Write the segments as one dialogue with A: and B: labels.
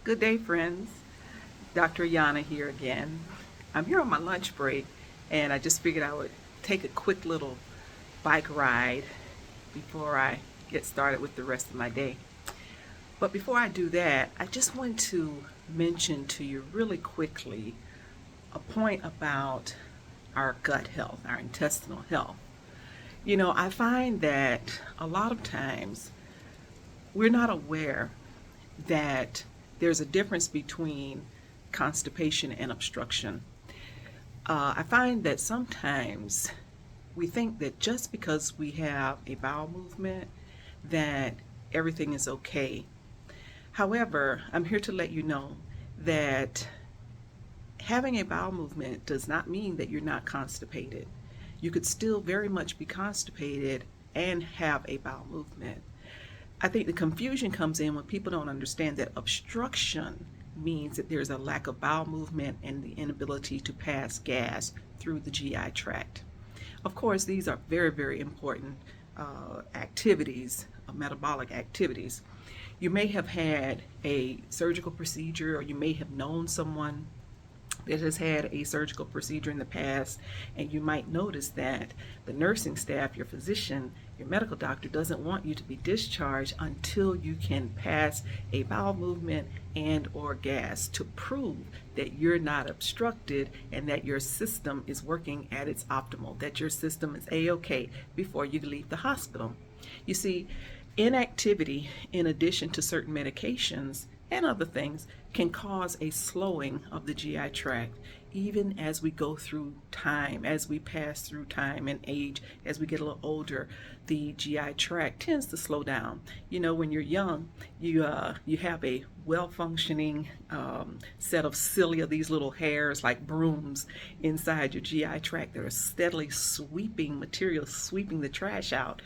A: Good day, friends. Dr. Yana here again. I'm here on my lunch break, and I just figured I would take a quick little bike ride before I get started with the rest of my day. But before I do that, I just want to mention to you really quickly a point about our gut health, our intestinal health. I find that a lot of times we're not aware that there's a difference between constipation and obstruction. I find that sometimes we think that just because we have a bowel movement that everything is okay. However, I'm here to let you know that having a bowel movement does not mean that you're not constipated. You could still very much be constipated and have a bowel movement. I think the confusion comes in when people don't understand that obstruction means that there's a lack of bowel movement and the inability to pass gas through the GI tract. Of course, these are very, very important activities, metabolic activities. You may have had a surgical procedure, or you may have known someone that has had a surgical procedure in the past, and you might notice that the nursing staff, your physician, your medical doctor doesn't want you to be discharged until you can pass a bowel movement and or gas to prove that you're not obstructed and that your system is working at its optimal, that your system is a-okay before you leave the hospital. You see, inactivity, in addition to certain medications and other things, can cause a slowing of the GI tract even as we go through time, as we pass through time and age. As we get a little older, the GI tract tends to slow down. When you're young, you have a well-functioning set of cilia, these little hairs like brooms inside your GI tract that are steadily sweeping the trash out,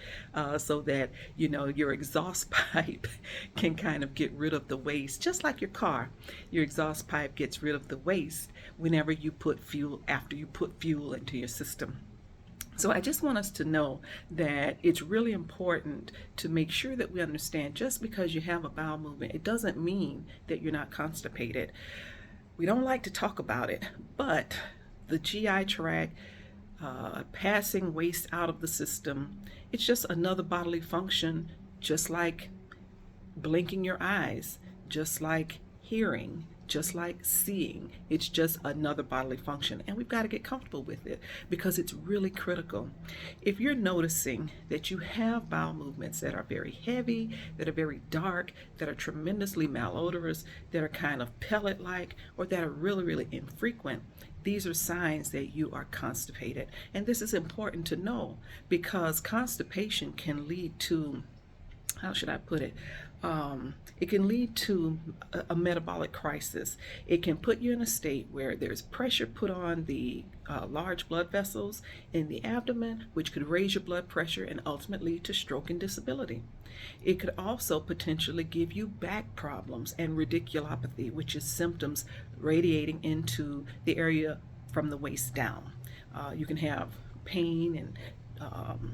A: so that your exhaust pipe can kind of get rid of the waste. Just like your car, your exhaust pipe gets rid of the waste whenever you put fuel, after you put fuel into your system. So I just want us to know that it's really important to make sure that we understand, just because you have a bowel movement, it doesn't mean that you're not constipated. We don't like to talk about it, but the GI tract, passing waste out of the system, it's just another bodily function, just like blinking your eyes, just like hearing, just like seeing. It's just another bodily function, and we've got to get comfortable with it because it's really critical. If you're noticing that you have bowel movements that are very heavy, that are very dark, that are tremendously malodorous, that are kind of pellet-like, or that are really, really infrequent, these are signs that you are constipated. And this is important to know because constipation can lead to, how should I put it? It can lead to a metabolic crisis. It can put you in a state where there's pressure put on the large blood vessels in the abdomen, which could raise your blood pressure and ultimately lead to stroke and disability. It could also potentially give you back problems and radiculopathy, which is symptoms radiating into the area from the waist down. You can have pain and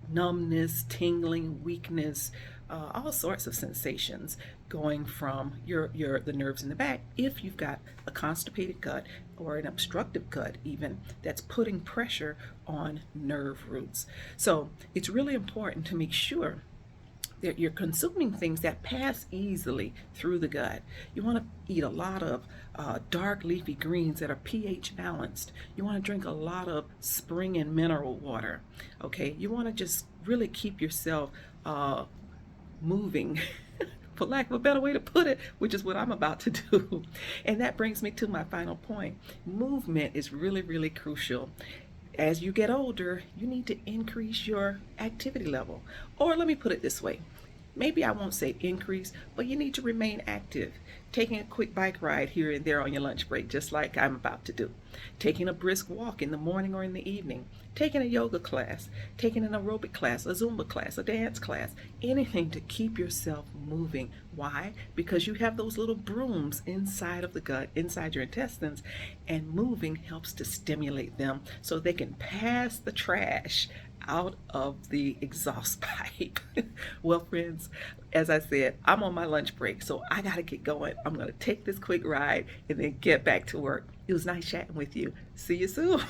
A: numbness, tingling, weakness, all sorts of sensations going from the nerves in the back if you've got a constipated gut or an obstructive gut even that's putting pressure on nerve roots. So it's really important to make sure that you're consuming things that pass easily through the gut. You want to eat a lot of dark leafy greens that are pH balanced. You want to drink a lot of spring and mineral water. Okay, you want to just really keep yourself moving, for lack of a better way to put it, which is what I'm about to do. And that brings me to my final point. Movement is really, really crucial. As you get older, you need to increase your activity level. Or let me put it this way. Maybe I won't say increase, but you need to remain active. Taking a quick bike ride here and there on your lunch break, just like I'm about to do. Taking a brisk walk in the morning or in the evening. Taking a yoga class, taking an aerobic class, a Zumba class, a dance class, anything to keep yourself moving. Why? Because you have those little brooms inside of the gut, inside your intestines, and moving helps to stimulate them so they can pass the trash out of the exhaust pipe. Well, friends, as I said, I'm on my lunch break, so I got to get going. I'm going to take this quick ride and then get back to work. It was nice chatting with you. See you soon.